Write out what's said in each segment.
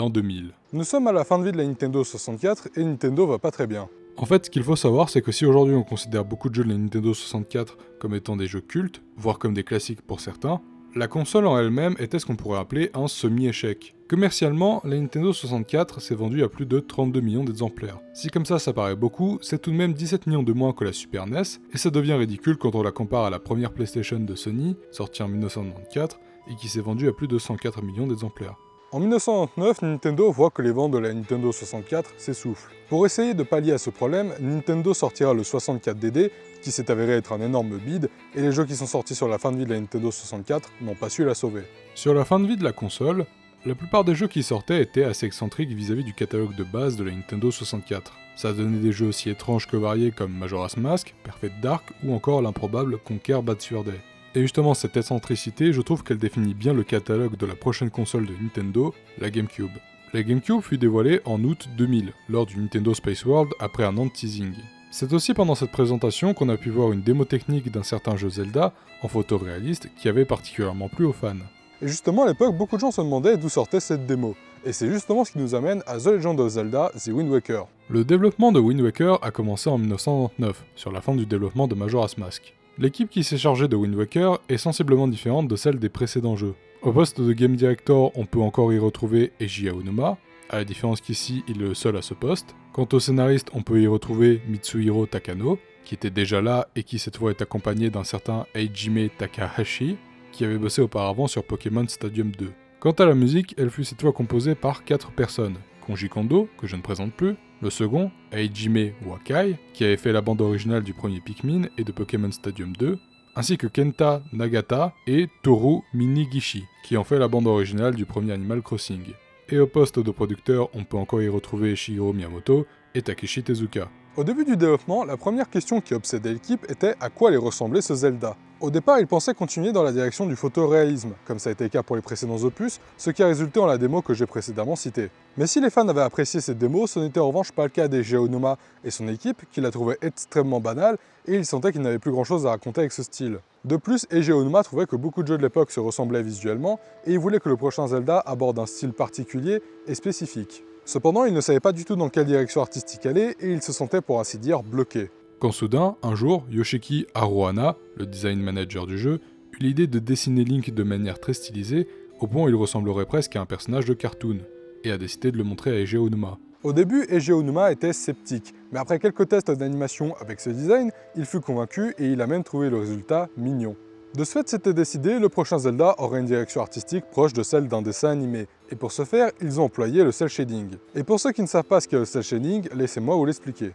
l'an 2000. Nous sommes à la fin de vie de la Nintendo 64 et Nintendo va pas très bien. En fait, ce qu'il faut savoir, c'est que si aujourd'hui on considère beaucoup de jeux de la Nintendo 64 comme étant des jeux cultes, voire comme des classiques pour certains, la console en elle-même était ce qu'on pourrait appeler un semi-échec. Commercialement, la Nintendo 64 s'est vendue à plus de 32 millions d'exemplaires. Si comme ça paraît beaucoup, c'est tout de même 17 millions de moins que la Super NES, et ça devient ridicule quand on la compare à la première PlayStation de Sony, sortie en 1994, et qui s'est vendue à plus de 104 millions d'exemplaires. En 1999, Nintendo voit que les ventes de la Nintendo 64 s'essoufflent. Pour essayer de pallier à ce problème, Nintendo sortira le 64DD, qui s'est avéré être un énorme bide, et les jeux qui sont sortis sur la fin de vie de la Nintendo 64 n'ont pas su la sauver. Sur la fin de vie de la console, la plupart des jeux qui sortaient étaient assez excentriques vis-à-vis du catalogue de base de la Nintendo 64. Ça a donné des jeux aussi étranges que variés comme Majora's Mask, Perfect Dark ou encore l'improbable Conquer Bad Fur Day. Et justement, cette excentricité, je trouve qu'elle définit bien le catalogue de la prochaine console de Nintendo, la GameCube. La GameCube fut dévoilée en août 2000, lors du Nintendo Space World après un an de teasing. C'est aussi pendant cette présentation qu'on a pu voir une démo technique d'un certain jeu Zelda, en photoréaliste, qui avait particulièrement plu aux fans. Et justement, à l'époque, beaucoup de gens se demandaient d'où sortait cette démo. Et c'est justement ce qui nous amène à The Legend of Zelda The Wind Waker. Le développement de Wind Waker a commencé en 1999, sur la fin du développement de Majora's Mask. L'équipe qui s'est chargée de Wind Waker est sensiblement différente de celle des précédents jeux. Au poste de Game Director, on peut encore y retrouver Eiji Aonuma, à la différence qu'ici, il est le seul à ce poste. Quant au scénariste, on peut y retrouver Mitsuhiro Takano, qui était déjà là et qui cette fois est accompagné d'un certain Eijime Takahashi, qui avait bossé auparavant sur Pokémon Stadium 2. Quant à la musique, elle fut cette fois composée par 4 personnes. Konji Kondo, que je ne présente plus, le second, Eijime Wakai, qui avait fait la bande originale du premier Pikmin et de Pokémon Stadium 2, ainsi que Kenta Nagata et Toru Minigishi, qui ont fait la bande originale du premier Animal Crossing. Et au poste de producteur, on peut encore y retrouver Shigeru Miyamoto et Takeshi Tezuka. Au début du développement, la première question qui obsédait l'équipe était à quoi allait ressembler ce Zelda. Au départ, ils pensaient continuer dans la direction du photoréalisme, comme ça a été le cas pour les précédents opus, ce qui a résulté en la démo que j'ai précédemment citée. Mais si les fans avaient apprécié cette démo, ce n'était en revanche pas le cas d'Eiji Aonuma et son équipe, qui la trouvaient extrêmement banale, et ils sentaient qu'ils n'avaient plus grand chose à raconter avec ce style. De plus, Eiji Aonuma trouvait que beaucoup de jeux de l'époque se ressemblaient visuellement, et il voulait que le prochain Zelda aborde un style particulier et spécifique. Cependant, il ne savait pas du tout dans quelle direction artistique aller, et il se sentait pour ainsi dire bloqué. Quand soudain, un jour, Yoshiki Haruhana, le design manager du jeu, eut l'idée de dessiner Link de manière très stylisée, au point où il ressemblerait presque à un personnage de cartoon, et a décidé de le montrer à Eiji Aonuma. Au début, Eiji Aonuma était sceptique, mais après quelques tests d'animation avec ce design, il fut convaincu et il a même trouvé le résultat mignon. De ce fait, c'était décidé, le prochain Zelda aurait une direction artistique proche de celle d'un dessin animé. Et pour ce faire, ils ont employé le cel shading. Et pour ceux qui ne savent pas ce qu'est le cel shading, laissez-moi vous l'expliquer.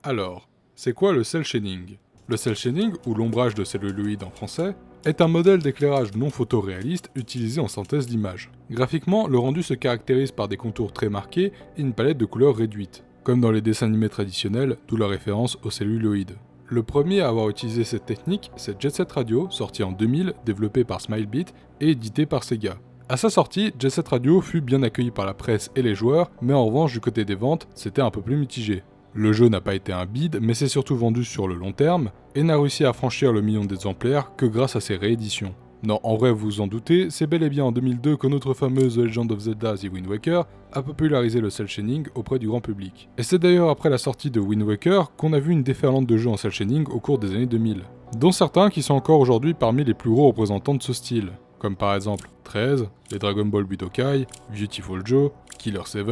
Alors, c'est quoi le cel shading ? Le cel shading, ou l'ombrage de celluloïd en français, est un modèle d'éclairage non photoréaliste utilisé en synthèse d'images. Graphiquement, le rendu se caractérise par des contours très marqués et une palette de couleurs réduite, comme dans les dessins animés traditionnels, d'où la référence au celluloïd. Le premier à avoir utilisé cette technique, c'est Jet Set Radio, sorti en 2000, développé par Smilebit et édité par Sega. À sa sortie, Jet Set Radio fut bien accueilli par la presse et les joueurs, mais en revanche du côté des ventes, c'était un peu plus mitigé. Le jeu n'a pas été un bide, mais s'est surtout vendu sur le long terme, et n'a réussi à franchir le million d'exemplaires que grâce à ses rééditions. Non, en vrai, vous vous en doutez, c'est bel et bien en 2002 que notre fameuse The Legend of Zelda The Wind Waker a popularisé le cel shading auprès du grand public. Et c'est d'ailleurs après la sortie de Wind Waker qu'on a vu une déferlante de jeux en cel shading au cours des années 2000, dont certains qui sont encore aujourd'hui parmi les plus gros représentants de ce style, comme par exemple 13, les Dragon Ball Budokai, Beautiful Joe, Killer 7,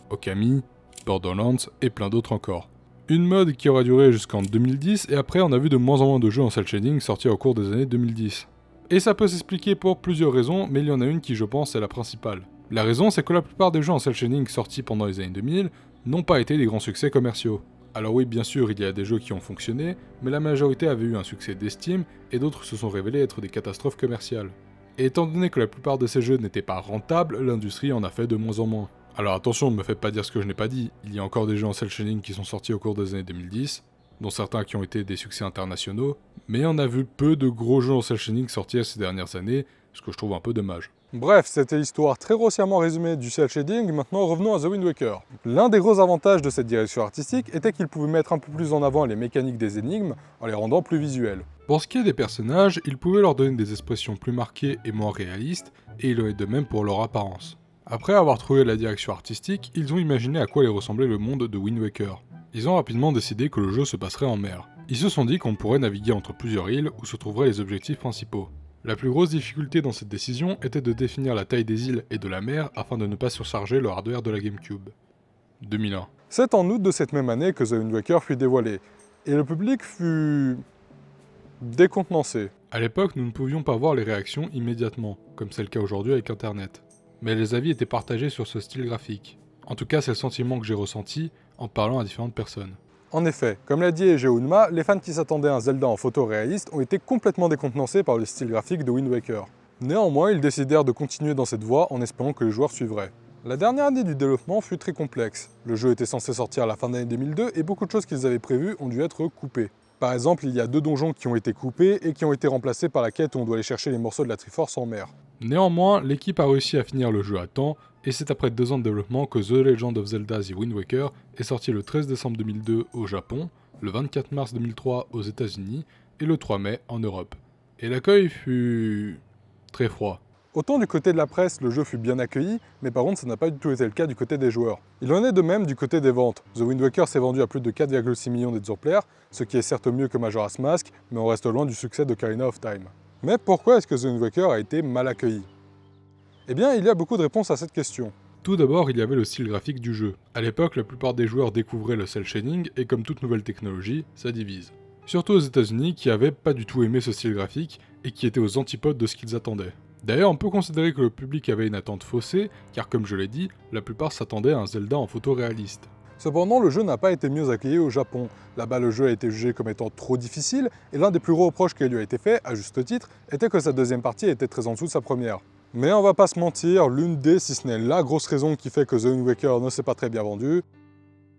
Okami, Borderlands et plein d'autres encore. Une mode qui aura duré jusqu'en 2010 et après on a vu de moins en moins de jeux en cel shading sortir au cours des années 2010. Et ça peut s'expliquer pour plusieurs raisons, mais il y en a une qui je pense est la principale. La raison c'est que la plupart des jeux en cel shading sortis pendant les années 2000 n'ont pas été des grands succès commerciaux. Alors oui, bien sûr, il y a des jeux qui ont fonctionné, mais la majorité avait eu un succès d'estime et d'autres se sont révélés être des catastrophes commerciales. Et étant donné que la plupart de ces jeux n'étaient pas rentables, l'industrie en a fait de moins en moins. Alors attention, ne me faites pas dire ce que je n'ai pas dit, il y a encore des jeux en cel shading qui sont sortis au cours des années 2010, dont certains qui ont été des succès internationaux, mais on a vu peu de gros jeux en cel shading sortir ces dernières années, ce que je trouve un peu dommage. Bref, c'était l'histoire très grossièrement résumée du cel shading, maintenant revenons à The Wind Waker. L'un des gros avantages de cette direction artistique était qu'il pouvait mettre un peu plus en avant les mécaniques des énigmes en les rendant plus visuelles. Pour ce qui est des personnages, il pouvait leur donner des expressions plus marquées et moins réalistes, et il en est de même pour leur apparence. Après avoir trouvé la direction artistique, ils ont imaginé à quoi allait ressembler le monde de Wind Waker. Ils ont rapidement décidé que le jeu se passerait en mer. Ils se sont dit qu'on pourrait naviguer entre plusieurs îles où se trouveraient les objectifs principaux. La plus grosse difficulté dans cette décision était de définir la taille des îles et de la mer afin de ne pas surcharger le hardware de la GameCube. 2001. C'est en août de cette même année que The Wind Waker fut dévoilé, et le public fut décontenancé. À l'époque, nous ne pouvions pas voir les réactions immédiatement, comme c'est le cas aujourd'hui avec Internet. Mais les avis étaient partagés sur ce style graphique. En tout cas, c'est le sentiment que j'ai ressenti en parlant à différentes personnes. En effet, comme l'a dit Eiji Aonuma, les fans qui s'attendaient à un Zelda en photoréaliste ont été complètement décontenancés par le style graphique de Wind Waker. Néanmoins, ils décidèrent de continuer dans cette voie en espérant que les joueurs suivraient. La dernière année du développement fut très complexe. Le jeu était censé sortir à la fin de l'année 2002 et beaucoup de choses qu'ils avaient prévues ont dû être coupées. Par exemple, il y a 2 donjons qui ont été coupés et qui ont été remplacés par la quête où on doit aller chercher les morceaux de la Triforce en mer. Néanmoins, l'équipe a réussi à finir le jeu à temps, et c'est après 2 ans de développement que The Legend of Zelda The Wind Waker est sorti le 13 décembre 2002 au Japon, le 24 mars 2003 aux États-Unis et le 3 mai en Europe. Et l'accueil fut très froid. Autant du côté de la presse, le jeu fut bien accueilli, mais par contre ça n'a pas du tout été le cas du côté des joueurs. Il en est de même du côté des ventes. The Wind Waker s'est vendu à plus de 4,6 millions d'exemplaires, ce qui est certes mieux que Majora's Mask, mais on reste loin du succès d'Ocarina of Time. Mais pourquoi est-ce que The Wind Waker a été mal accueilli? Eh bien, il y a beaucoup de réponses à cette question. Tout d'abord, il y avait le style graphique du jeu. À l'époque, la plupart des joueurs découvraient le cel shading, et comme toute nouvelle technologie, ça divise. Surtout aux États-Unis qui avaient pas du tout aimé ce style graphique, et qui étaient aux antipodes de ce qu'ils attendaient. D'ailleurs, on peut considérer que le public avait une attente faussée, car comme je l'ai dit, la plupart s'attendaient à un Zelda en photoréaliste. Cependant, le jeu n'a pas été mieux accueilli au Japon. Là-bas, le jeu a été jugé comme étant trop difficile, et l'un des plus gros reproches qui lui a été fait, à juste titre, était que sa deuxième partie était très en dessous de sa première. Mais on va pas se mentir, l'une des, si ce n'est la grosse raison qui fait que The Wind Waker ne s'est pas très bien vendu,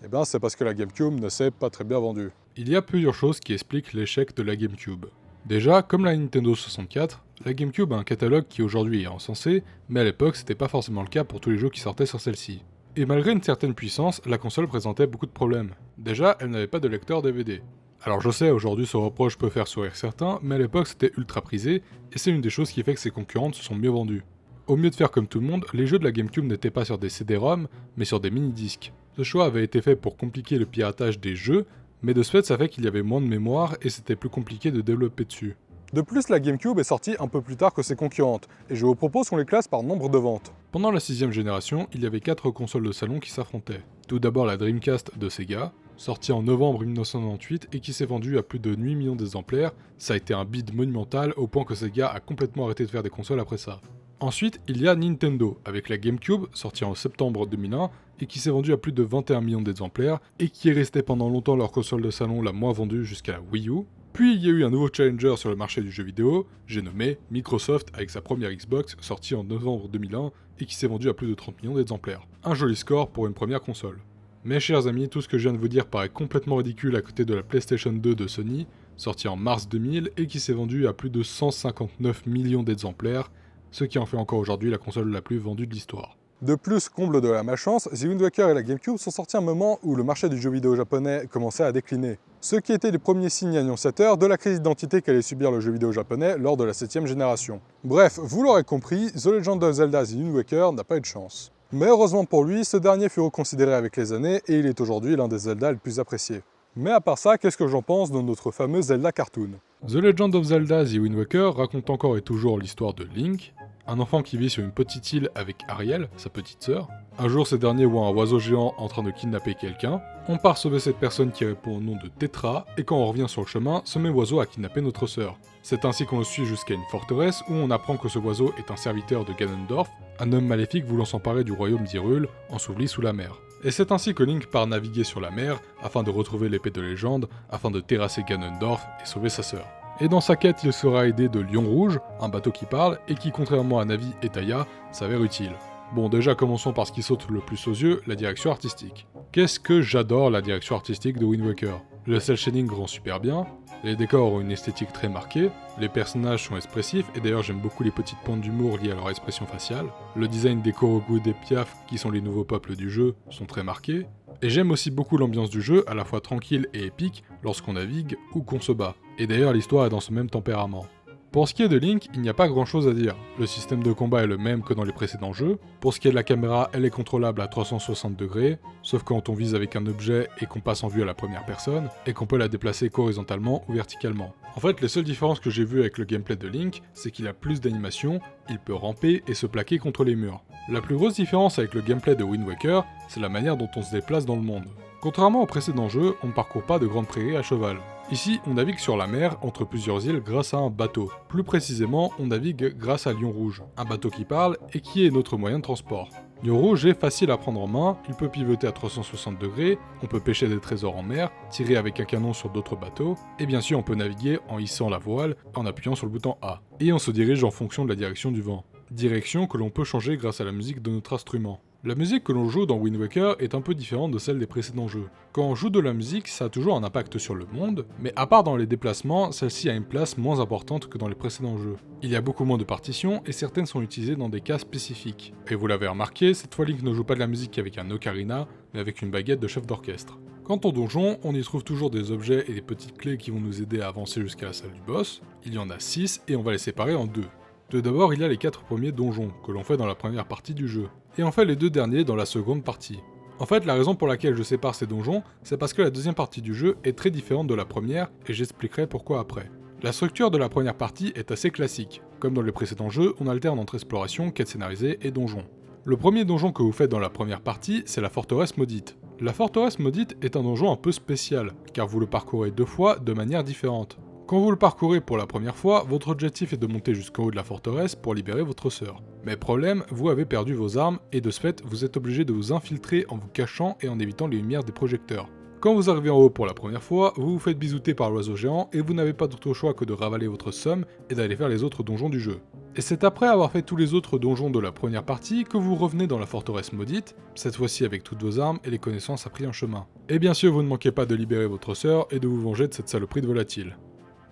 eh bien c'est parce que la GameCube ne s'est pas très bien vendue. Il y a plusieurs choses qui expliquent l'échec de la GameCube. Déjà, comme la Nintendo 64, la GameCube a un catalogue qui aujourd'hui est encensé, mais à l'époque c'était pas forcément le cas pour tous les jeux qui sortaient sur celle-ci. Et malgré une certaine puissance, la console présentait beaucoup de problèmes. Déjà, elle n'avait pas de lecteur DVD. Alors je sais, aujourd'hui ce reproche peut faire sourire certains, mais à l'époque c'était ultra prisé, et c'est une des choses qui fait que ses concurrentes se sont mieux vendues. Au mieux de faire comme tout le monde, les jeux de la GameCube n'étaient pas sur des CD-ROM, mais sur des mini-disques. Ce choix avait été fait pour compliquer le piratage des jeux, mais de ce fait ça fait qu'il y avait moins de mémoire et c'était plus compliqué de développer dessus. De plus, la GameCube est sortie un peu plus tard que ses concurrentes, et je vous propose qu'on les classe par nombre de ventes. Pendant la 6ème génération, il y avait 4 consoles de salon qui s'affrontaient. Tout d'abord la Dreamcast de Sega, sortie en novembre 1998 et qui s'est vendue à plus de 8 millions d'exemplaires. Ça a été un bid monumental au point que Sega a complètement arrêté de faire des consoles après ça. Ensuite, il y a Nintendo, avec la GameCube, sortie en septembre 2001, et qui s'est vendue à plus de 21 millions d'exemplaires, et qui est restée pendant longtemps leur console de salon la moins vendue jusqu'à la Wii U. Puis il y a eu un nouveau challenger sur le marché du jeu vidéo, j'ai nommé Microsoft avec sa première Xbox, sortie en novembre 2001, et qui s'est vendue à plus de 30 millions d'exemplaires. Un joli score pour une première console. Mais chers amis, tout ce que je viens de vous dire paraît complètement ridicule à côté de la PlayStation 2 de Sony, sortie en mars 2000, et qui s'est vendue à plus de 159 millions d'exemplaires, ce qui en fait encore aujourd'hui la console la plus vendue de l'histoire. De plus, comble de la malchance, The Wind Waker et la GameCube sont sortis à un moment où le marché du jeu vidéo japonais commençait à décliner. Ce qui était les premiers signes annonciateurs de la crise d'identité qu'allait subir le jeu vidéo japonais lors de la 7ème génération. Bref, vous l'aurez compris, The Legend of Zelda The Wind Waker n'a pas eu de chance. Mais heureusement pour lui, ce dernier fut reconsidéré avec les années et il est aujourd'hui l'un des Zelda les plus appréciés. Mais à part ça, qu'est-ce que j'en pense de notre fameux Zelda cartoon? The Legend of Zelda The Wind Waker raconte encore et toujours l'histoire de Link, un enfant qui vit sur une petite île avec Ariel, sa petite sœur. Un jour, ces derniers voient un oiseau géant en train de kidnapper quelqu'un. On part sauver cette personne qui répond au nom de Tetra, et quand on revient sur le chemin, ce même oiseau a kidnappé notre sœur. C'est ainsi qu'on le suit jusqu'à une forteresse où on apprend que ce oiseau est un serviteur de Ganondorf, un homme maléfique voulant s'emparer du royaume d'Hyrule, enseveli sous la mer. Et c'est ainsi que Link part naviguer sur la mer, afin de retrouver l'épée de légende, afin de terrasser Ganondorf et sauver sa sœur. Et dans sa quête, il sera aidé de Lion Rouge, un bateau qui parle, et qui, contrairement à Navi et Taya, s'avère utile. Bon, déjà commençons par ce qui saute le plus aux yeux, la direction artistique. Qu'est-ce que j'adore la direction artistique de Wind Waker. Le cel shading rend super bien, les décors ont une esthétique très marquée, les personnages sont expressifs, et d'ailleurs j'aime beaucoup les petites pointes d'humour liées à leur expression faciale. Le design des Korogu et des Piaf, qui sont les nouveaux peuples du jeu, sont très marqués. Et j'aime aussi beaucoup l'ambiance du jeu, à la fois tranquille et épique, lorsqu'on navigue ou qu'on se bat. Et d'ailleurs l'histoire est dans ce même tempérament. Pour ce qui est de Link, il n'y a pas grand chose à dire. Le système de combat est le même que dans les précédents jeux. Pour ce qui est de la caméra, elle est contrôlable à 360 degrés, sauf quand on vise avec un objet et qu'on passe en vue à la première personne, et qu'on peut la déplacer qu'horizontalement ou verticalement. En fait, les seules différences que j'ai vues avec le gameplay de Link, c'est qu'il a plus d'animation, il peut ramper et se plaquer contre les murs. La plus grosse différence avec le gameplay de Wind Waker, c'est la manière dont on se déplace dans le monde. Contrairement aux précédents jeux, on ne parcourt pas de grandes prairies à cheval. Ici, on navigue sur la mer, entre plusieurs îles, grâce à un bateau. Plus précisément, on navigue grâce à Lion Rouge, un bateau qui parle et qui est notre moyen de transport. Lion Rouge est facile à prendre en main, il peut pivoter à 360 degrés, on peut pêcher des trésors en mer, tirer avec un canon sur d'autres bateaux, et bien sûr on peut naviguer en hissant la voile, en appuyant sur le bouton A. Et on se dirige en fonction de la direction du vent. Direction que l'on peut changer grâce à la musique de notre instrument. La musique que l'on joue dans Wind Waker est un peu différente de celle des précédents jeux. Quand on joue de la musique, ça a toujours un impact sur le monde, mais à part dans les déplacements, celle-ci a une place moins importante que dans les précédents jeux. Il y a beaucoup moins de partitions et certaines sont utilisées dans des cas spécifiques. Et vous l'avez remarqué, cette fois Link ne joue pas de la musique avec un ocarina, mais avec une baguette de chef d'orchestre. Quant au donjon, on y trouve toujours des objets et des petites clés qui vont nous aider à avancer jusqu'à la salle du boss. Il y en a 6 et on va les séparer en deux. Tout d'abord, il y a les 4 premiers donjons, que l'on fait dans la première partie du jeu, et on fait les 2 derniers dans la seconde partie. En fait, la raison pour laquelle je sépare ces donjons, c'est parce que la deuxième partie du jeu est très différente de la première, et j'expliquerai pourquoi après. La structure de la première partie est assez classique. Comme dans les précédents jeux, on alterne entre exploration, quête scénarisée et donjon. Le premier donjon que vous faites dans la première partie, c'est la forteresse maudite. La forteresse maudite est un donjon un peu spécial, car vous le parcourez 2 fois de manière différente. Quand vous le parcourez pour la première fois, votre objectif est de monter jusqu'en haut de la forteresse pour libérer votre sœur. Mais problème, vous avez perdu vos armes et de ce fait, vous êtes obligé de vous infiltrer en vous cachant et en évitant les lumières des projecteurs. Quand vous arrivez en haut pour la première fois, vous vous faites bisouter par l'oiseau géant et vous n'avez pas d'autre choix que de ravaler votre somme et d'aller faire les autres donjons du jeu. Et c'est après avoir fait tous les autres donjons de la première partie que vous revenez dans la forteresse maudite, cette fois-ci avec toutes vos armes et les connaissances apprises en chemin. Et bien sûr, vous ne manquez pas de libérer votre sœur et de vous venger de cette saloperie de volatile.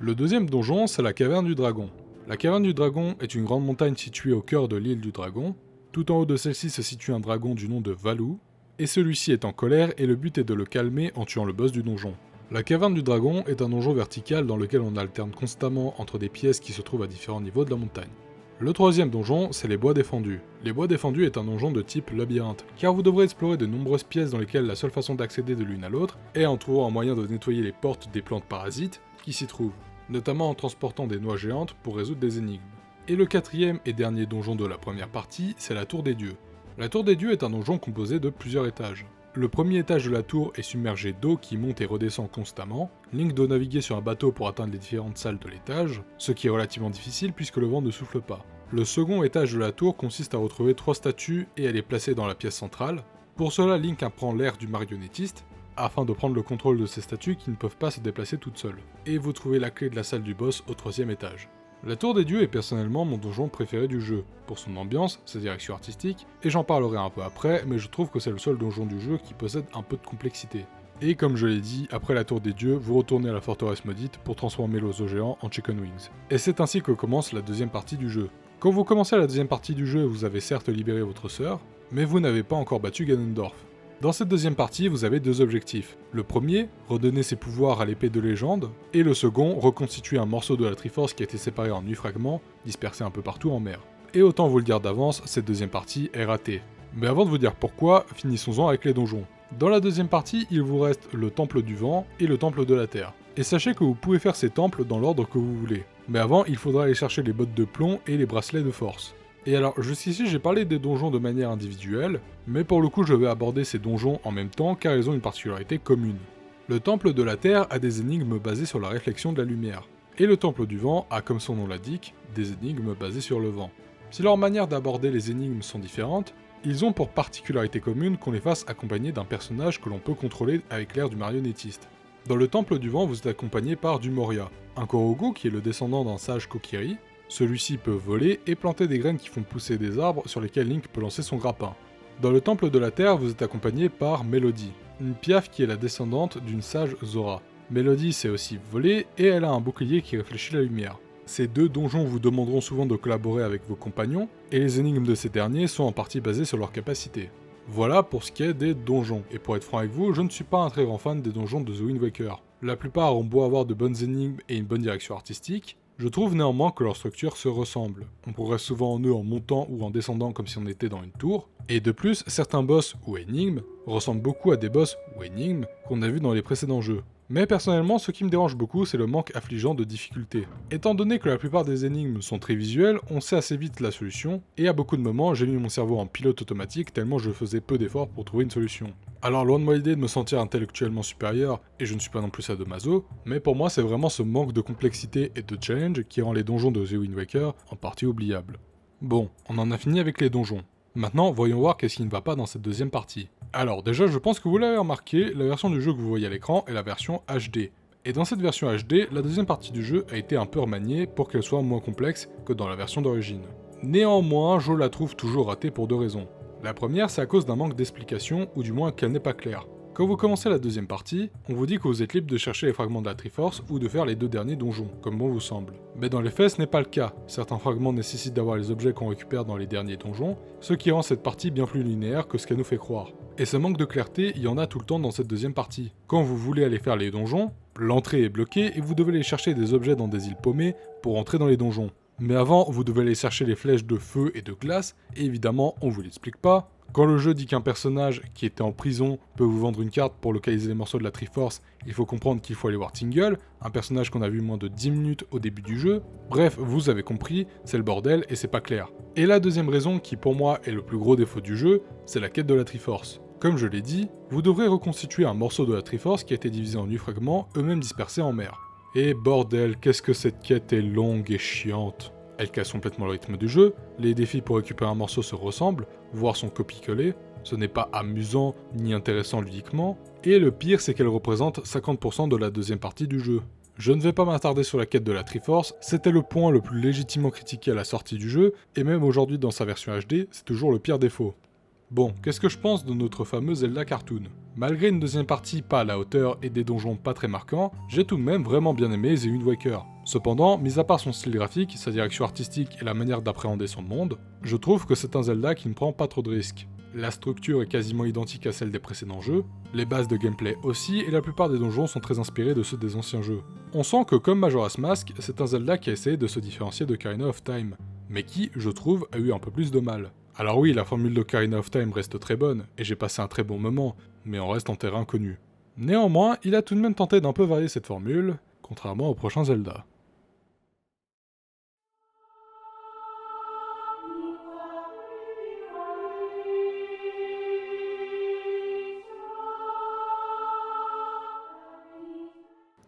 Le deuxième donjon, c'est la caverne du dragon. La caverne du dragon est une grande montagne située au cœur de l'île du dragon. Tout en haut de celle-ci se situe un dragon du nom de Valou, et celui-ci est en colère et le but est de le calmer en tuant le boss du donjon. La caverne du dragon est un donjon vertical dans lequel on alterne constamment entre des pièces qui se trouvent à différents niveaux de la montagne. Le troisième donjon, c'est les bois défendus. Les bois défendus est un donjon de type labyrinthe, car vous devrez explorer de nombreuses pièces dans lesquelles la seule façon d'accéder de l'une à l'autre est en trouvant un moyen de nettoyer les portes des plantes parasites qui s'y trouvent, notamment en transportant des noix géantes pour résoudre des énigmes. Et le quatrième et dernier donjon de la première partie, c'est la Tour des Dieux. La Tour des Dieux est un donjon composé de plusieurs étages. Le premier étage de la tour est submergé d'eau qui monte et redescend constamment. Link doit naviguer sur un bateau pour atteindre les différentes salles de l'étage, ce qui est relativement difficile puisque le vent ne souffle pas. Le second étage de la tour consiste à retrouver 3 statues et à les placer dans la pièce centrale. Pour cela, Link apprend l'air du marionnettiste, afin de prendre le contrôle de ces statues qui ne peuvent pas se déplacer toutes seules. Et vous trouvez la clé de la salle du boss au 3e étage. La Tour des Dieux est personnellement mon donjon préféré du jeu, pour son ambiance, sa direction artistique, et j'en parlerai un peu après, mais je trouve que c'est le seul donjon du jeu qui possède un peu de complexité. Et comme je l'ai dit, après la Tour des Dieux, vous retournez à la forteresse maudite pour transformer l'oiseau géant en Chicken Wings. Et c'est ainsi que commence la deuxième partie du jeu. Quand vous commencez la deuxième partie du jeu, vous avez certes libéré votre sœur, mais vous n'avez pas encore battu Ganondorf. Dans cette deuxième partie, vous avez 2 objectifs. Le premier, redonner ses pouvoirs à l'épée de légende, et le second, reconstituer un morceau de la Triforce qui a été séparé en 8 fragments, dispersés un peu partout en mer. Et autant vous le dire d'avance, cette deuxième partie est ratée. Mais avant de vous dire pourquoi, finissons-en avec les donjons. Dans la deuxième partie, il vous reste le Temple du Vent et le Temple de la Terre. Et sachez que vous pouvez faire ces temples dans l'ordre que vous voulez. Mais avant, il faudra aller chercher les bottes de plomb et les bracelets de force. Et alors, jusqu'ici j'ai parlé des donjons de manière individuelle, mais pour le coup je vais aborder ces donjons en même temps car ils ont une particularité commune. Le Temple de la Terre a des énigmes basées sur la réflexion de la lumière, et le Temple du Vent a, comme son nom l'indique, des énigmes basées sur le vent. Si leurs manières d'aborder les énigmes sont différentes, ils ont pour particularité commune qu'on les fasse accompagner d'un personnage que l'on peut contrôler avec l'air du marionnettiste. Dans le Temple du Vent, vous êtes accompagné par du Moria, un Korogu qui est le descendant d'un sage Kokiri. Celui-ci peut voler et planter des graines qui font pousser des arbres sur lesquels Link peut lancer son grappin. Dans le Temple de la Terre, vous êtes accompagné par Melody, une piaf qui est la descendante d'une sage Zora. Melody sait aussi voler et elle a un bouclier qui réfléchit la lumière. Ces 2 donjons vous demanderont souvent de collaborer avec vos compagnons, et les énigmes de ces derniers sont en partie basées sur leurs capacités. Voilà pour ce qui est des donjons, et pour être franc avec vous, je ne suis pas un très grand fan des donjons de The Wind Waker. La plupart ont beau avoir de bonnes énigmes et une bonne direction artistique, Je trouve néanmoins que leurs structures se ressemblent. On progresse souvent en eux en montant ou en descendant comme si on était dans une tour, et de plus, certains boss ou énigmes ressemblent beaucoup à des boss ou énigmes qu'on a vus dans les précédents jeux. Mais personnellement, ce qui me dérange beaucoup, c'est le manque affligeant de difficulté. Étant donné que la plupart des énigmes sont très visuelles, on sait assez vite la solution, et à beaucoup de moments, j'ai mis mon cerveau en pilote automatique tellement je faisais peu d'efforts pour trouver une solution. Alors loin de moi l'idée de me sentir intellectuellement supérieur, et je ne suis pas non plus sadomaso, mais pour moi c'est vraiment ce manque de complexité et de challenge qui rend les donjons de The Wind Waker en partie oubliables. Bon, on en a fini avec les donjons. Maintenant, voyons voir qu'est-ce qui ne va pas dans cette deuxième partie. Alors déjà, je pense que vous l'avez remarqué, la version du jeu que vous voyez à l'écran est la version HD. Et dans cette version HD, la deuxième partie du jeu a été un peu remaniée pour qu'elle soit moins complexe que dans la version d'origine. Néanmoins, je la trouve toujours ratée pour deux raisons. La première, c'est à cause d'un manque d'explication, ou du moins qu'elle n'est pas claire. Quand vous commencez la deuxième partie, on vous dit que vous êtes libre de chercher les fragments de la Triforce ou de faire les deux derniers donjons, comme bon vous semble. Mais dans les faits, ce n'est pas le cas. Certains fragments nécessitent d'avoir les objets qu'on récupère dans les derniers donjons, ce qui rend cette partie bien plus linéaire que ce qu'elle nous fait croire. Et ce manque de clarté, il y en a tout le temps dans cette deuxième partie. Quand vous voulez aller faire les donjons, l'entrée est bloquée et vous devez aller chercher des objets dans des îles paumées pour entrer dans les donjons. Mais avant, vous devez aller chercher les flèches de feu et de glace, et évidemment, on vous l'explique pas. Quand le jeu dit qu'un personnage qui était en prison peut vous vendre une carte pour localiser les morceaux de la Triforce, il faut comprendre qu'il faut aller voir Tingle, un personnage qu'on a vu moins de 10 minutes au début du jeu. Bref, vous avez compris, c'est le bordel et c'est pas clair. Et la deuxième raison, qui pour moi est le plus gros défaut du jeu, c'est la quête de la Triforce. Comme je l'ai dit, vous devrez reconstituer un morceau de la Triforce qui a été divisé en 8 fragments, eux-mêmes dispersés en mer. Et bordel, qu'est-ce que cette quête est longue et chiante. Elle casse complètement le rythme du jeu, les défis pour récupérer un morceau se ressemblent, voire sont copie-collés, ce n'est pas amusant ni intéressant ludiquement, et le pire c'est qu'elle représente 50% de la deuxième partie du jeu. Je ne vais pas m'attarder sur la quête de la Triforce, c'était le point le plus légitimement critiqué à la sortie du jeu, et même aujourd'hui dans sa version HD, c'est toujours le pire défaut. Bon, qu'est-ce que je pense de notre fameux Zelda Cartoon? Malgré une deuxième partie pas à la hauteur et des donjons pas très marquants, j'ai tout de même vraiment bien aimé The Wind Waker. Cependant, mis à part son style graphique, sa direction artistique et la manière d'appréhender son monde, je trouve que c'est un Zelda qui ne prend pas trop de risques. La structure est quasiment identique à celle des précédents jeux, les bases de gameplay aussi, et la plupart des donjons sont très inspirés de ceux des anciens jeux. On sent que comme Majora's Mask, c'est un Zelda qui a essayé de se différencier de Ocarina of Time, mais qui, je trouve, a eu un peu plus de mal. Alors oui, la formule d'Ocarina of Time reste très bonne, et j'ai passé un très bon moment, mais on reste en terrain inconnu. Néanmoins, il a tout de même tenté d'un peu varier cette formule, contrairement au prochain Zelda.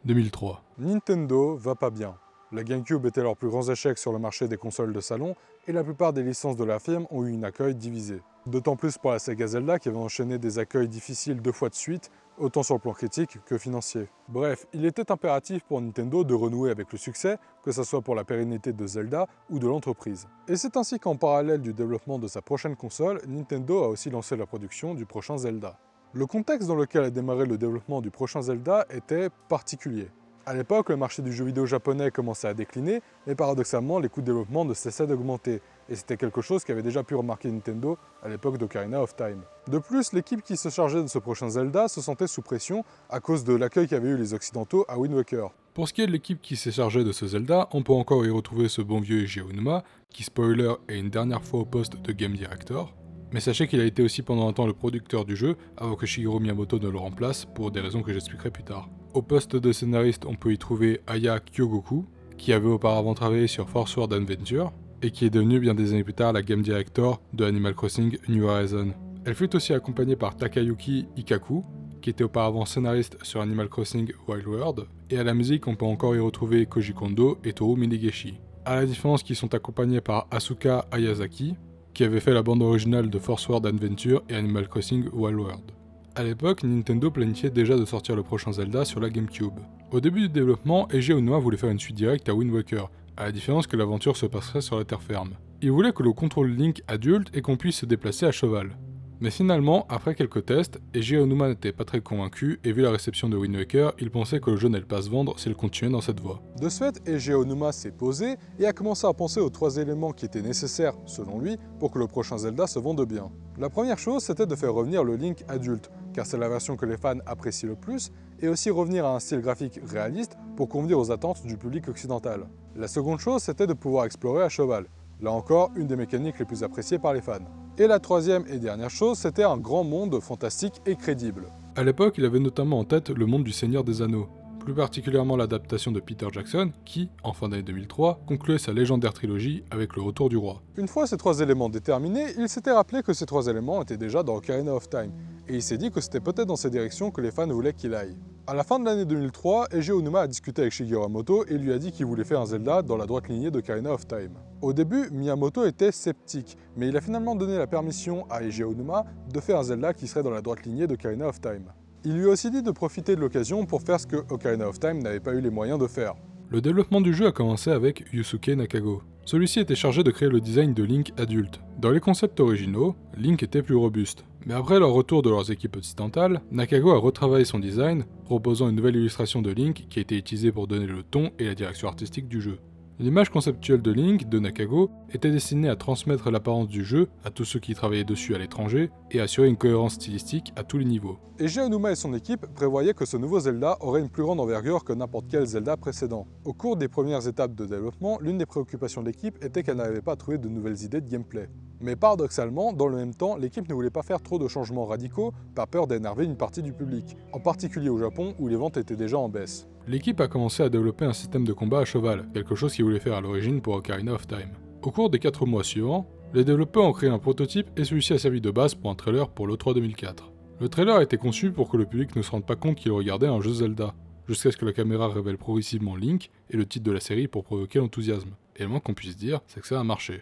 « 2003. Nintendo va pas bien. La GameCube était leur plus grand échec sur le marché des consoles de salon, et la plupart des licences de la firme ont eu un accueil divisé. D'autant plus pour la Sega Zelda qui avait enchaîné des accueils difficiles 2 fois de suite, autant sur le plan critique que financier. Bref, il était impératif pour Nintendo de renouer avec le succès, que ce soit pour la pérennité de Zelda ou de l'entreprise. Et c'est ainsi qu'en parallèle du développement de sa prochaine console, Nintendo a aussi lancé la production du prochain Zelda. Le contexte dans lequel a démarré le développement du prochain Zelda était particulier. À l'époque, le marché du jeu vidéo japonais commençait à décliner, mais paradoxalement, les coûts de développement ne cessaient d'augmenter, et c'était quelque chose qu'avait déjà pu remarquer Nintendo à l'époque d'Ocarina of Time. De plus, l'équipe qui se chargeait de ce prochain Zelda se sentait sous pression à cause de l'accueil qu'avaient eu les Occidentaux à Wind Waker. Pour ce qui est de l'équipe qui s'est chargée de ce Zelda, on peut encore y retrouver ce bon vieux Eiji Aonuma, qui spoiler est une dernière fois au poste de Game Director. Mais sachez qu'il a été aussi pendant un temps le producteur du jeu, avant que Shigeru Miyamoto ne le remplace, pour des raisons que j'expliquerai plus tard. Au poste de scénariste, on peut y trouver Aya Kyogoku, qui avait auparavant travaillé sur Force World Adventure, et qui est devenue bien des années plus tard la Game Director de Animal Crossing New Horizon. Elle fut aussi accompagnée par Takayuki Ikaku, qui était auparavant scénariste sur Animal Crossing Wild World, et à la musique on peut encore y retrouver Koji Kondo et Toru Minegishi. À la différence qu'ils sont accompagnés par Asuka Ayazaki, qui avait fait la bande originale de Force World Adventure et Animal Crossing Wild World. A l'époque, Nintendo planifiait déjà de sortir le prochain Zelda sur la GameCube. Au début du développement, Eiji Aonuma voulait faire une suite directe à Wind Waker, à la différence que l'aventure se passerait sur la terre ferme. Il voulait que l'on contrôle Link adulte et qu'on puisse se déplacer à cheval. Mais finalement, après quelques tests, Eiji Aonuma n'était pas très convaincu et vu la réception de Wind Waker, il pensait que le jeu n'allait pas se vendre s'il continuait dans cette voie. De ce fait, Eiji Aonuma s'est posé et a commencé à penser aux 3 éléments qui étaient nécessaires, selon lui, pour que le prochain Zelda se vende bien. La première chose, c'était de faire revenir le Link adulte, car c'est la version que les fans apprécient le plus, et aussi revenir à un style graphique réaliste pour convenir aux attentes du public occidental. La seconde chose, c'était de pouvoir explorer à cheval. Là encore, une des mécaniques les plus appréciées par les fans. Et la troisième et dernière chose, c'était un grand monde fantastique et crédible. À l'époque, il avait notamment en tête le monde du Seigneur des Anneaux, plus particulièrement l'adaptation de Peter Jackson qui, en fin d'année 2003, concluait sa légendaire trilogie avec le Retour du Roi. Une fois ces trois éléments déterminés, il s'était rappelé que ces trois éléments étaient déjà dans Ocarina of Time, et il s'est dit que c'était peut-être dans ces directions que les fans voulaient qu'il aille. À la fin de l'année 2003, Eiji Aonuma a discuté avec Shigeru Miyamoto et lui a dit qu'il voulait faire un Zelda dans la droite lignée d'Ocarina of Time. Au début, Miyamoto était sceptique, mais il a finalement donné la permission à Eiji Aonuma de faire un Zelda qui serait dans la droite lignée d'Ocarina of Time. Il lui a aussi dit de profiter de l'occasion pour faire ce que Ocarina of Time n'avait pas eu les moyens de faire. Le développement du jeu a commencé avec Yusuke Nakago. Celui-ci était chargé de créer le design de Link adulte. Dans les concepts originaux, Link était plus robuste. Mais après leur retour de leurs équipes occidentales, Nakago a retravaillé son design, proposant une nouvelle illustration de Link qui a été utilisée pour donner le ton et la direction artistique du jeu. L'image conceptuelle de Link, de Nakago, était destinée à transmettre l'apparence du jeu à tous ceux qui travaillaient dessus à l'étranger et assurer une cohérence stylistique à tous les niveaux. Eiji Aonuma et son équipe prévoyaient que ce nouveau Zelda aurait une plus grande envergure que n'importe quel Zelda précédent. Au cours des premières étapes de développement, l'une des préoccupations de l'équipe était qu'elle n'avait pas trouvé de nouvelles idées de gameplay. Mais paradoxalement, dans le même temps, l'équipe ne voulait pas faire trop de changements radicaux par peur d'énerver une partie du public, en particulier au Japon où les ventes étaient déjà en baisse. L'équipe a commencé à développer un système de combat à cheval, quelque chose qu'ils voulaient faire à l'origine pour Ocarina of Time. Au cours des 4 mois suivants, les développeurs ont créé un prototype et celui-ci a servi de base pour un trailer pour l'E3 2004. Le trailer a été conçu pour que le public ne se rende pas compte qu'il regardait un jeu Zelda, jusqu'à ce que la caméra révèle progressivement Link et le titre de la série pour provoquer l'enthousiasme. Et le moins qu'on puisse dire, c'est que ça a marché.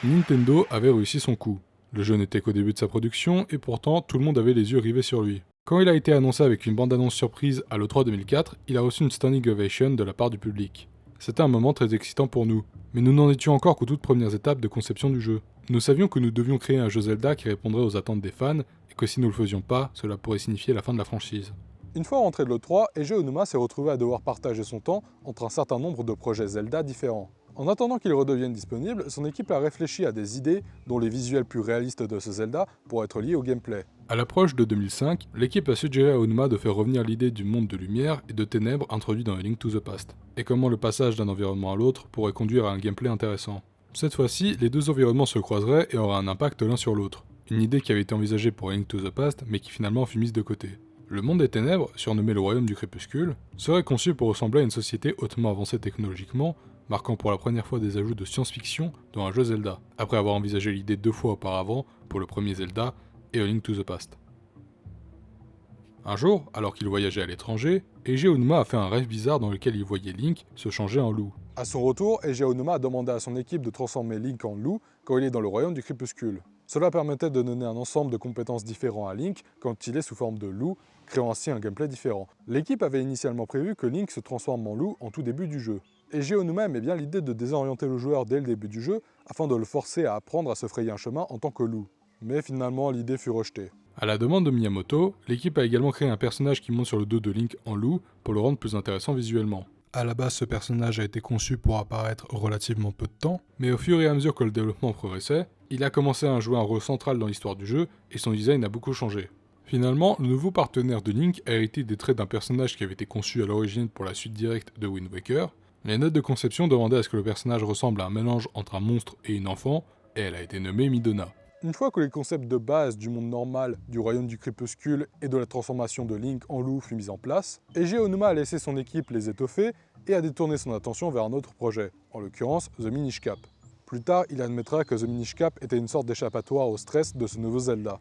Nintendo avait réussi son coup. Le jeu n'était qu'au début de sa production et pourtant tout le monde avait les yeux rivés sur lui. Quand il a été annoncé avec une bande-annonce surprise à l'E3 2004, il a reçu une standing ovation de la part du public. C'était un moment très excitant pour nous, mais nous n'en étions encore qu'aux toutes premières étapes de conception du jeu. Nous savions que nous devions créer un jeu Zelda qui répondrait aux attentes des fans et que si nous le faisions pas, cela pourrait signifier la fin de la franchise. Une fois rentré de l'E3, Eiji Aonuma s'est retrouvé à devoir partager son temps entre un certain nombre de projets Zelda différents. En attendant qu'il redevienne disponible, son équipe a réfléchi à des idées dont les visuels plus réalistes de ce Zelda pourraient être liés au gameplay. À l'approche de 2005, l'équipe a suggéré à Aonuma de faire revenir l'idée du monde de lumière et de ténèbres introduit dans A Link to the Past, et comment le passage d'un environnement à l'autre pourrait conduire à un gameplay intéressant. Cette fois-ci, les deux environnements se croiseraient et auraient un impact l'un sur l'autre, une idée qui avait été envisagée pour A Link to the Past mais qui finalement fut mise de côté. Le monde des ténèbres, surnommé le royaume du crépuscule, serait conçu pour ressembler à une société hautement avancée technologiquement, marquant pour la première fois des ajouts de science-fiction dans un jeu Zelda, après avoir envisagé l'idée 2 fois auparavant pour le premier Zelda et A Link to the Past. Un jour, alors qu'il voyageait à l'étranger, Eiji Aonuma a fait un rêve bizarre dans lequel il voyait Link se changer en loup. À son retour, Eiji Aonuma a demandé à son équipe de transformer Link en loup quand il est dans le royaume du crépuscule. Cela permettait de donner un ensemble de compétences différents à Link quand il est sous forme de loup, créant ainsi un gameplay différent. L'équipe avait initialement prévu que Link se transforme en loup en tout début du jeu. Eiji Aonuma aimait bien l'idée de désorienter le joueur dès le début du jeu afin de le forcer à apprendre à se frayer un chemin en tant que loup. Mais finalement, l'idée fut rejetée. À la demande de Miyamoto, l'équipe a également créé un personnage qui monte sur le dos de Link en loup pour le rendre plus intéressant visuellement. À la base, ce personnage a été conçu pour apparaître relativement peu de temps, mais au fur et à mesure que le développement progressait, il a commencé à jouer un rôle central dans l'histoire du jeu et son design a beaucoup changé. Finalement, le nouveau partenaire de Link a hérité des traits d'un personnage qui avait été conçu à l'origine pour la suite directe de Wind Waker. Les notes de conception demandaient à ce que le personnage ressemble à un mélange entre un monstre et une enfant, et elle a été nommée Midona. Une fois que les concepts de base du monde normal, du royaume du crépuscule et de la transformation de Link en loup fut mis en place, Eiji Aonuma a laissé son équipe les étoffer et a détourné son attention vers un autre projet, en l'occurrence The Minish Cap. Plus tard, il admettra que The Minish Cap était une sorte d'échappatoire au stress de ce nouveau Zelda.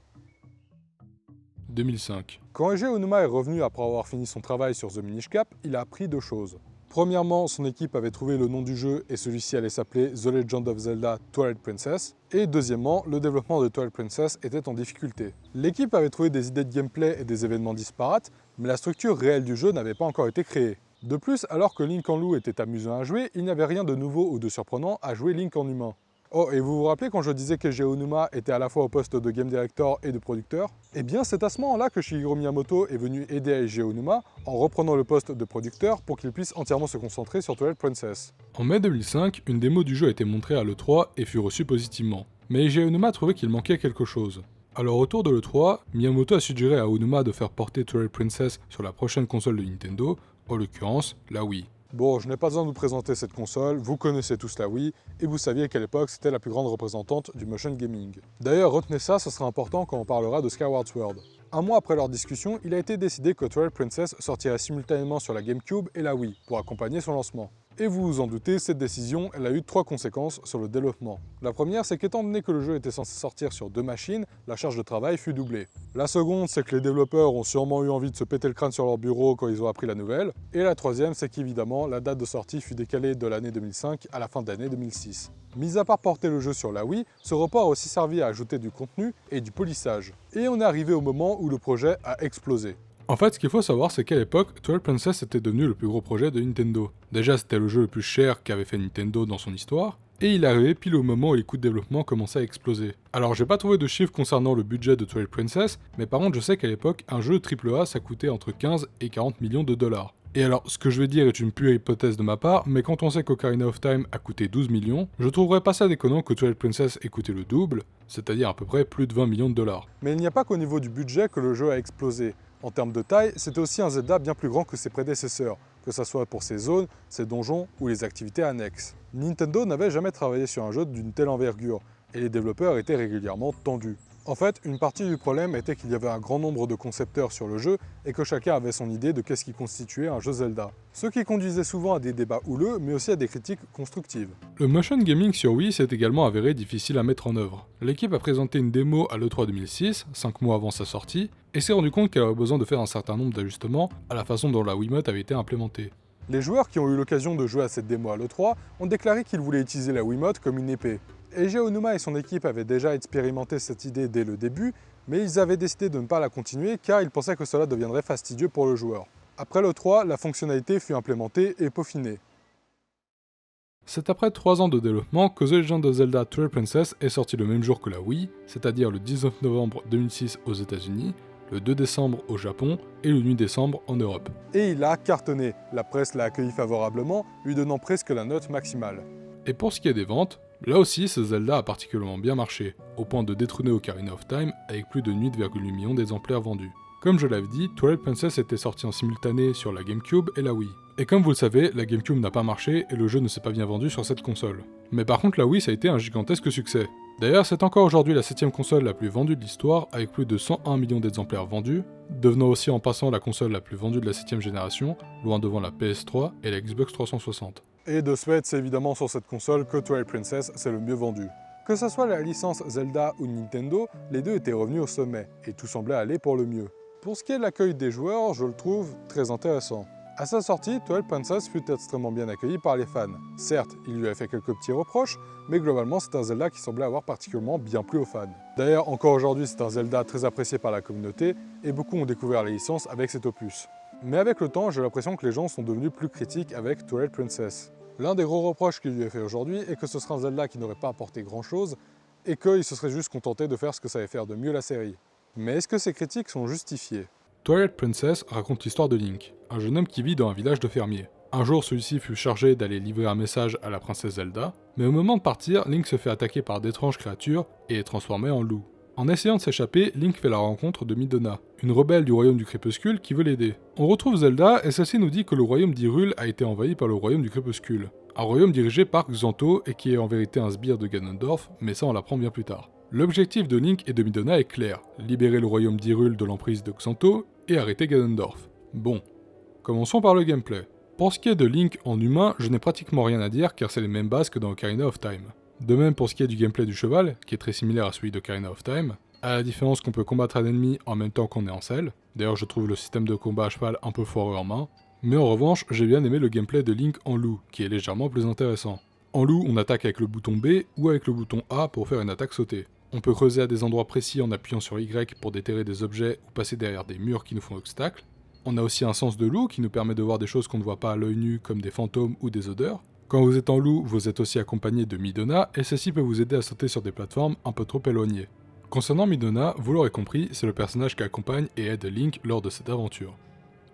2005. Quand Eiji Aonuma est revenu après avoir fini son travail sur The Minish Cap, il a appris deux choses. Premièrement, son équipe avait trouvé le nom du jeu et celui-ci allait s'appeler The Legend of Zelda Twilight Princess. Et deuxièmement, le développement de Twilight Princess était en difficulté. L'équipe avait trouvé des idées de gameplay et des événements disparates, mais la structure réelle du jeu n'avait pas encore été créée. De plus, alors que Link en loup était amusant à jouer, il n'y avait rien de nouveau ou de surprenant à jouer Link en humain. Oh, et vous vous rappelez quand je disais qu'Eiji Aonuma était à la fois au poste de game director et de producteur? Eh bien, c'est à ce moment-là que Shigeru Miyamoto est venu aider Eiji Aonuma en reprenant le poste de producteur pour qu'il puisse entièrement se concentrer sur Twilight Princess. En mai 2005, une démo du jeu a été montrée à l'E3 et fut reçue positivement. Mais Eiji Aonuma trouvait qu'il manquait quelque chose. Alors autour de l'E3, Miyamoto a suggéré à Aonuma de faire porter Twilight Princess sur la prochaine console de Nintendo, en l'occurrence la Wii. Bon, je n'ai pas besoin de vous présenter cette console, vous connaissez tous la Wii, et vous saviez qu'à l'époque c'était la plus grande représentante du motion gaming. D'ailleurs, retenez ça, ce sera important quand on parlera de Skyward Sword. Un mois après leur discussion, il a été décidé que Twilight Princess sortirait simultanément sur la GameCube et la Wii, pour accompagner son lancement. Et vous vous en doutez, cette décision, elle a eu 3 conséquences sur le développement. La première, c'est qu'étant donné que le jeu était censé sortir sur 2 machines, la charge de travail fut doublée. La seconde, c'est que les développeurs ont sûrement eu envie de se péter le crâne sur leur bureau quand ils ont appris la nouvelle. Et la troisième, c'est qu'évidemment, la date de sortie fut décalée de l'année 2005 à la fin de l'année 2006. Mis à part porter le jeu sur la Wii, ce report a aussi servi à ajouter du contenu et du polissage. Et on est arrivé au moment où le projet a explosé. En fait, ce qu'il faut savoir, c'est qu'à l'époque, Twilight Princess était devenu le plus gros projet de Nintendo. Déjà, c'était le jeu le plus cher qu'avait fait Nintendo dans son histoire, et il arrivait pile au moment où les coûts de développement commençaient à exploser. Alors, j'ai pas trouvé de chiffres concernant le budget de Twilight Princess, mais par contre, je sais qu'à l'époque, un jeu AAA, ça coûtait entre 15 et 40 millions de dollars. Et alors, ce que je vais dire est une pure hypothèse de ma part, mais quand on sait qu'Ocarina of Time a coûté 12 millions, je trouverais pas ça déconnant que Twilight Princess ait coûté le double, c'est-à-dire à peu près plus de 20 millions de dollars. Mais il n'y a pas qu'au niveau du budget que le jeu a explosé. En termes de taille, c'était aussi un Zelda bien plus grand que ses prédécesseurs, que ce soit pour ses zones, ses donjons ou les activités annexes. Nintendo n'avait jamais travaillé sur un jeu d'une telle envergure, et les développeurs étaient régulièrement tendus. En fait, une partie du problème était qu'il y avait un grand nombre de concepteurs sur le jeu et que chacun avait son idée de qu'est-ce qui constituait un jeu Zelda. Ce qui conduisait souvent à des débats houleux, mais aussi à des critiques constructives. Le motion gaming sur Wii s'est également avéré difficile à mettre en œuvre. L'équipe a présenté une démo à l'E3 2006, 5 mois avant sa sortie, et s'est rendu compte qu'elle avait besoin de faire un certain nombre d'ajustements à la façon dont la Wiimote avait été implémentée. Les joueurs qui ont eu l'occasion de jouer à cette démo à l'E3 ont déclaré qu'ils voulaient utiliser la Wiimote comme une épée. Eiji Aonuma et son équipe avaient déjà expérimenté cette idée dès le début, mais ils avaient décidé de ne pas la continuer car ils pensaient que cela deviendrait fastidieux pour le joueur. Après l'E3, la fonctionnalité fut implémentée et peaufinée. C'est après 3 ans de développement que The Legend of Zelda Twilight Princess est sorti le même jour que la Wii, c'est-à-dire le 19 novembre 2006 aux États-Unis, le 2 décembre au Japon et le 8 décembre en Europe. Et il a cartonné, la presse l'a accueilli favorablement, lui donnant presque la note maximale. Et pour ce qui est des ventes, là aussi ce Zelda a particulièrement bien marché, au point de détrôner Ocarina of Time avec plus de 8,8 millions d'exemplaires vendus. Comme je l'avais dit, Twilight Princess était sorti en simultané sur la GameCube et la Wii. Et comme vous le savez, la GameCube n'a pas marché et le jeu ne s'est pas bien vendu sur cette console. Mais par contre la Wii ça a été un gigantesque succès. D'ailleurs c'est encore aujourd'hui la 7ème console la plus vendue de l'histoire avec plus de 101 millions d'exemplaires vendus, devenant aussi en passant la console la plus vendue de la 7ème génération, loin devant la PS3 et la Xbox 360. Et de ce fait, c'est évidemment sur cette console que Twilight Princess s'est le mieux vendu. Que ce soit la licence Zelda ou Nintendo, les deux étaient revenus au sommet, et tout semblait aller pour le mieux. Pour ce qui est de l'accueil des joueurs, je le trouve très intéressant. À sa sortie, Twilight Princess fut extrêmement bien accueilli par les fans. Certes, il lui a fait quelques petits reproches, mais globalement c'est un Zelda qui semblait avoir particulièrement bien plu aux fans. D'ailleurs, encore aujourd'hui, c'est un Zelda très apprécié par la communauté, et beaucoup ont découvert la licence avec cet opus. Mais avec le temps, j'ai l'impression que les gens sont devenus plus critiques avec Twilight Princess. L'un des gros reproches qui lui est fait aujourd'hui est que ce serait un Zelda qui n'aurait pas apporté grand chose, et qu'il se serait juste contenté de faire ce que savait faire de mieux la série. Mais est-ce que ces critiques sont justifiées ? Twilight Princess raconte l'histoire de Link, un jeune homme qui vit dans un village de fermiers. Un jour, celui-ci fut chargé d'aller livrer un message à la princesse Zelda, mais au moment de partir, Link se fait attaquer par d'étranges créatures et est transformé en loup. En essayant de s'échapper, Link fait la rencontre de Midona, une rebelle du royaume du crépuscule qui veut l'aider. On retrouve Zelda et celle-ci nous dit que le royaume d'Hyrule a été envahi par le royaume du crépuscule, un royaume dirigé par Xanto et qui est en vérité un sbire de Ganondorf, mais ça on l'apprend bien plus tard. L'objectif de Link et de Midona est clair, libérer le royaume d'Hyrule de l'emprise de Xanto et arrêter Ganondorf. Bon, commençons par le gameplay. Pour ce qui est de Link en humain, je n'ai pratiquement rien à dire car c'est les mêmes bases que dans Ocarina of Time. De même pour ce qui est du gameplay du cheval, qui est très similaire à celui d'Ocarina of Time, à la différence qu'on peut combattre un ennemi en même temps qu'on est en selle. D'ailleurs je trouve le système de combat à cheval un peu foireux en main. Mais en revanche, j'ai bien aimé le gameplay de Link en loup, qui est légèrement plus intéressant. En loup, on attaque avec le bouton B ou avec le bouton A pour faire une attaque sautée. On peut creuser à des endroits précis en appuyant sur Y pour déterrer des objets ou passer derrière des murs qui nous font obstacle. On a aussi un sens de loup qui nous permet de voir des choses qu'on ne voit pas à l'œil nu comme des fantômes ou des odeurs. Quand vous êtes en loup, vous êtes aussi accompagné de Midona et celle-ci peut vous aider à sauter sur des plateformes un peu trop éloignées. Concernant Midona, vous l'aurez compris, c'est le personnage qui accompagne et aide Link lors de cette aventure.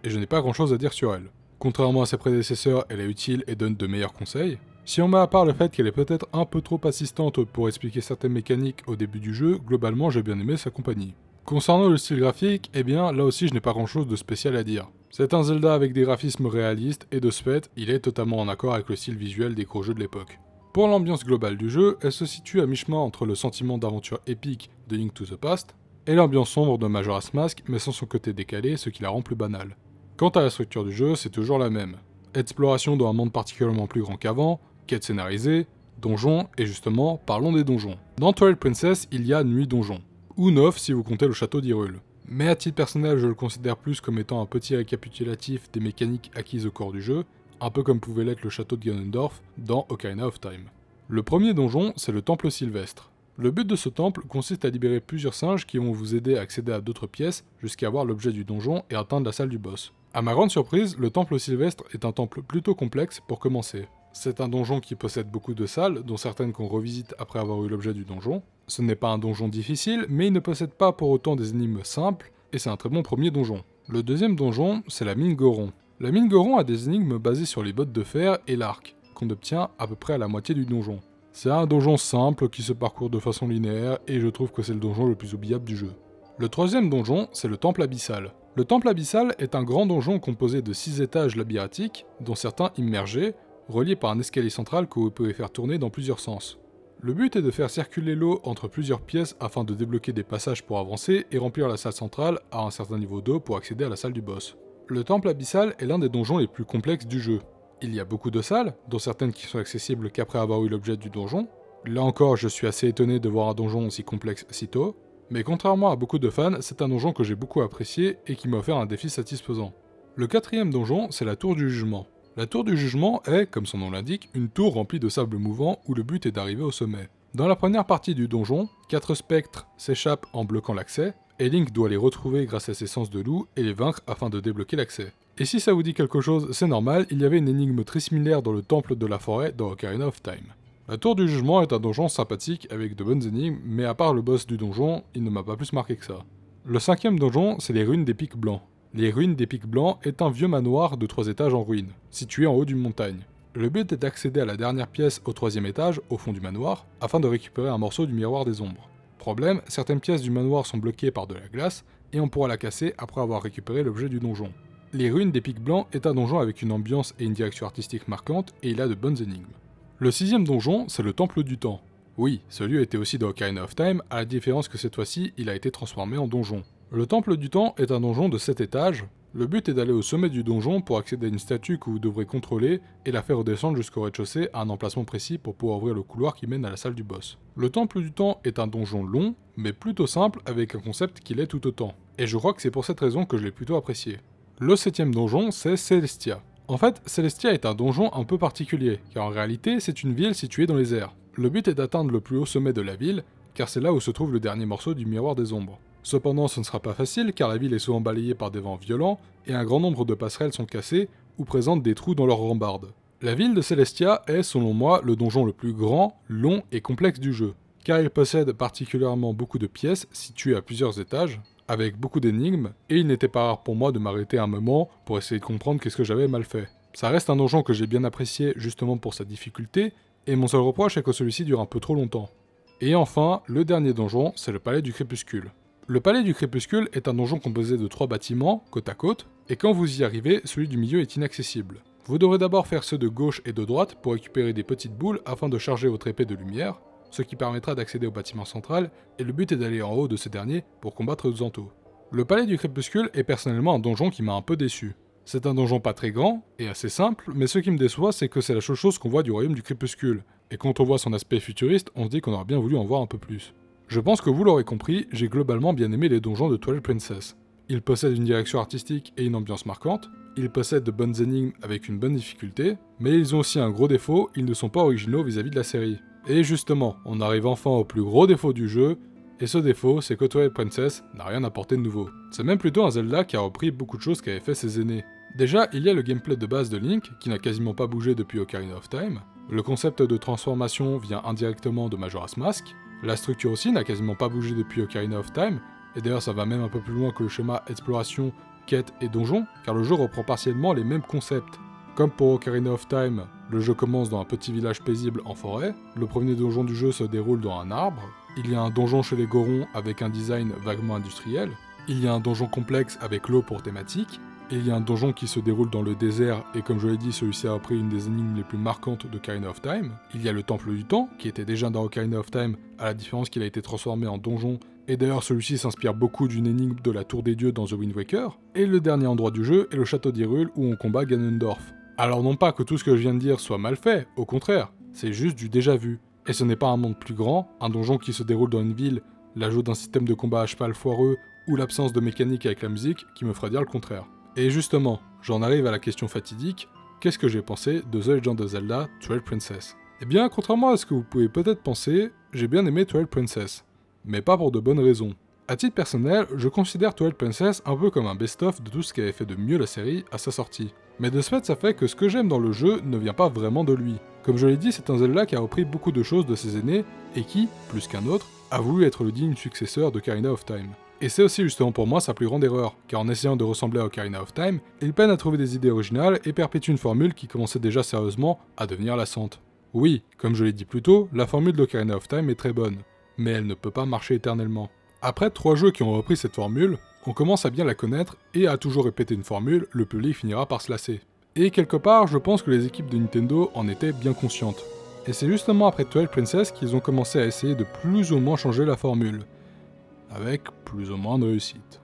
Et je n'ai pas grand chose à dire sur elle. Contrairement à ses prédécesseurs, elle est utile et donne de meilleurs conseils. Si on met à part le fait qu'elle est peut-être un peu trop assistante pour expliquer certaines mécaniques au début du jeu, globalement j'ai bien aimé sa compagnie. Concernant le style graphique, eh bien là aussi je n'ai pas grand chose de spécial à dire. C'est un Zelda avec des graphismes réalistes et de ce fait, il est totalement en accord avec le style visuel des gros jeux de l'époque. Pour l'ambiance globale du jeu, elle se situe à mi-chemin entre le sentiment d'aventure épique de Link to the Past et l'ambiance sombre de Majora's Mask mais sans son côté décalé, ce qui la rend plus banale. Quant à la structure du jeu, c'est toujours la même. Exploration dans un monde particulièrement plus grand qu'avant, quête scénarisée, donjons, et justement, parlons des donjons. Dans Twilight Princess, il y a Nuit Donjon, ou 9 si vous comptez le château d'Hyrule. Mais à titre personnel, je le considère plus comme étant un petit récapitulatif des mécaniques acquises au cours du jeu, un peu comme pouvait l'être le château de Ganondorf dans Ocarina of Time. Le premier donjon, c'est le temple sylvestre. Le but de ce temple consiste à libérer plusieurs singes qui vont vous aider à accéder à d'autres pièces jusqu'à avoir l'objet du donjon et atteindre la salle du boss. A ma grande surprise, le temple sylvestre est un temple plutôt complexe pour commencer. C'est un donjon qui possède beaucoup de salles, dont certaines qu'on revisite après avoir eu l'objet du donjon. Ce n'est pas un donjon difficile, mais il ne possède pas pour autant des énigmes simples, et c'est un très bon premier donjon. Le deuxième donjon, c'est la mine Goron. La mine Goron a des énigmes basées sur les bottes de fer et l'arc, qu'on obtient à peu près à la moitié du donjon. C'est un donjon simple qui se parcourt de façon linéaire, et je trouve que c'est le donjon le plus oubliable du jeu. Le troisième donjon, c'est le temple abyssal. Le temple abyssal est un grand donjon composé de 6 étages labyrinthiques, dont certains immergés, reliés par un escalier central que vous pouvez faire tourner dans plusieurs sens. Le but est de faire circuler l'eau entre plusieurs pièces afin de débloquer des passages pour avancer et remplir la salle centrale à un certain niveau d'eau pour accéder à la salle du boss. Le temple abyssal est l'un des donjons les plus complexes du jeu. Il y a beaucoup de salles, dont certaines qui sont accessibles qu'après avoir eu l'objet du donjon. Là encore, je suis assez étonné de voir un donjon aussi complexe si tôt, mais contrairement à beaucoup de fans, c'est un donjon que j'ai beaucoup apprécié et qui m'a offert un défi satisfaisant. Le quatrième donjon, c'est la tour du jugement. La tour du jugement est, comme son nom l'indique, une tour remplie de sable mouvant où le but est d'arriver au sommet. Dans la première partie du donjon, 4 spectres s'échappent en bloquant l'accès, et Link doit les retrouver grâce à ses sens de loup et les vaincre afin de débloquer l'accès. Et si ça vous dit quelque chose, c'est normal, il y avait une énigme très similaire dans le temple de la forêt dans Ocarina of Time. La tour du jugement est un donjon sympathique avec de bonnes énigmes, mais à part le boss du donjon, il ne m'a pas plus marqué que ça. Le cinquième donjon, c'est les ruines des pics blancs. Les ruines des pics blancs est un vieux manoir de 3 étages en ruine, situé en haut d'une montagne. Le but est d'accéder à la dernière pièce au 3e étage, au fond du manoir, afin de récupérer un morceau du miroir des ombres. Problème, certaines pièces du manoir sont bloquées par de la glace, et on pourra la casser après avoir récupéré l'objet du donjon. Les ruines des pics blancs est un donjon avec une ambiance et une direction artistique marquante, et il a de bonnes énigmes. Le 6e donjon, c'est le temple du temps. Oui, ce lieu était aussi dans Ocarina of Time, à la différence que cette fois-ci, il a été transformé en donjon. Le temple du temps est un donjon de 7 étages. Le but est d'aller au sommet du donjon pour accéder à une statue que vous devrez contrôler et la faire redescendre jusqu'au rez-de-chaussée à un emplacement précis pour pouvoir ouvrir le couloir qui mène à la salle du boss. Le temple du temps est un donjon long, mais plutôt simple avec un concept qui l'est tout autant. Et je crois que c'est pour cette raison que je l'ai plutôt apprécié. Le 7e donjon, c'est Celestia. En fait, Celestia est un donjon un peu particulier, car en réalité, c'est une ville située dans les airs. Le but est d'atteindre le plus haut sommet de la ville, car c'est là où se trouve le dernier morceau du miroir des ombres. Cependant, ce ne sera pas facile, car la ville est souvent balayée par des vents violents, et un grand nombre de passerelles sont cassées, ou présentent des trous dans leurs rambardes. La ville de Celestia est, selon moi, le donjon le plus grand, long et complexe du jeu, car il possède particulièrement beaucoup de pièces situées à plusieurs étages, avec beaucoup d'énigmes, et il n'était pas rare pour moi de m'arrêter un moment pour essayer de comprendre qu'est-ce que j'avais mal fait. Ça reste un donjon que j'ai bien apprécié justement pour sa difficulté, et mon seul reproche est que celui-ci dure un peu trop longtemps. Et enfin, le dernier donjon, c'est le palais du crépuscule. Le palais du crépuscule est un donjon composé de 3 bâtiments, côte à côte, et quand vous y arrivez, celui du milieu est inaccessible. Vous devrez d'abord faire ceux de gauche et de droite pour récupérer des petites boules afin de charger votre épée de lumière, ce qui permettra d'accéder au bâtiment central, et le but est d'aller en haut de ce dernier pour combattre Zanto. Le palais du crépuscule est personnellement un donjon qui m'a un peu déçu. C'est un donjon pas très grand, et assez simple, mais ce qui me déçoit c'est que c'est la seule chose qu'on voit du royaume du crépuscule, et quand on voit son aspect futuriste, on se dit qu'on aurait bien voulu en voir un peu plus. Je pense que vous l'aurez compris, j'ai globalement bien aimé les donjons de Twilight Princess. Ils possèdent une direction artistique et une ambiance marquante, ils possèdent de bonnes énigmes avec une bonne difficulté, mais ils ont aussi un gros défaut, ils ne sont pas originaux vis-à-vis de la série. Et justement, on arrive enfin au plus gros défaut du jeu, Et ce défaut, c'est que Twilight Princess n'a rien apporté de nouveau. C'est même plutôt un Zelda qui a repris beaucoup de choses qu'avaient fait ses aînés. Déjà, il y a le gameplay de base de Link, qui n'a quasiment pas bougé depuis Ocarina of Time. Le concept de transformation vient indirectement de Majora's Mask. La structure aussi n'a quasiment pas bougé depuis Ocarina of Time, et d'ailleurs ça va même un peu plus loin que le schéma exploration, quête et donjon, car le jeu reprend partiellement les mêmes concepts. Comme pour Ocarina of Time, le jeu commence dans un petit village paisible en forêt, le premier donjon du jeu se déroule dans un arbre, il y a un donjon chez les Gorons avec un design vaguement industriel, il y a un donjon complexe avec l'eau pour thématique, il y a un donjon qui se déroule dans le désert, et comme je l'ai dit, celui-ci a repris une des énigmes les plus marquantes d'Ocarina of Time. Il y a le Temple du Temps, qui était déjà dans Ocarina of Time, à la différence qu'il a été transformé en donjon, et d'ailleurs celui-ci s'inspire beaucoup d'une énigme de la Tour des Dieux dans The Wind Waker. Et le dernier endroit du jeu est le château d'Hyrule, où on combat Ganondorf. Alors non pas que tout ce que je viens de dire soit mal fait, au contraire, c'est juste du déjà vu. Et ce n'est pas un monde plus grand, un donjon qui se déroule dans une ville, l'ajout d'un système de combat à cheval foireux, ou l'absence de mécanique avec la musique, qui me ferait dire le contraire. Et justement, j'en arrive à la question fatidique, qu'est-ce que j'ai pensé de The Legend of Zelda Twilight Princess? Eh bien, contrairement à ce que vous pouvez peut-être penser, j'ai bien aimé Twilight Princess. Mais pas pour de bonnes raisons. À titre personnel, je considère Twilight Princess un peu comme un best-of de tout ce qui avait fait de mieux la série à sa sortie. Mais de ce fait, ça fait que ce que j'aime dans le jeu ne vient pas vraiment de lui. Comme je l'ai dit, c'est un Zelda qui a repris beaucoup de choses de ses aînés, et qui, plus qu'un autre, a voulu être le digne successeur d'Ocarina of Time. Et c'est aussi justement pour moi sa plus grande erreur, car en essayant de ressembler à Ocarina of Time, il peine à trouver des idées originales et perpétue une formule qui commençait déjà sérieusement à devenir lassante. Oui, comme je l'ai dit plus tôt, la formule d'Ocarina of Time est très bonne, mais elle ne peut pas marcher éternellement. Après 3 jeux qui ont repris cette formule, on commence à bien la connaître, et à toujours répéter une formule, le public finira par se lasser. Et quelque part, je pense que les équipes de Nintendo en étaient bien conscientes. Et c'est justement après Twilight Princess qu'ils ont commencé à essayer de plus ou moins changer la formule. Avec plus ou moins de réussite.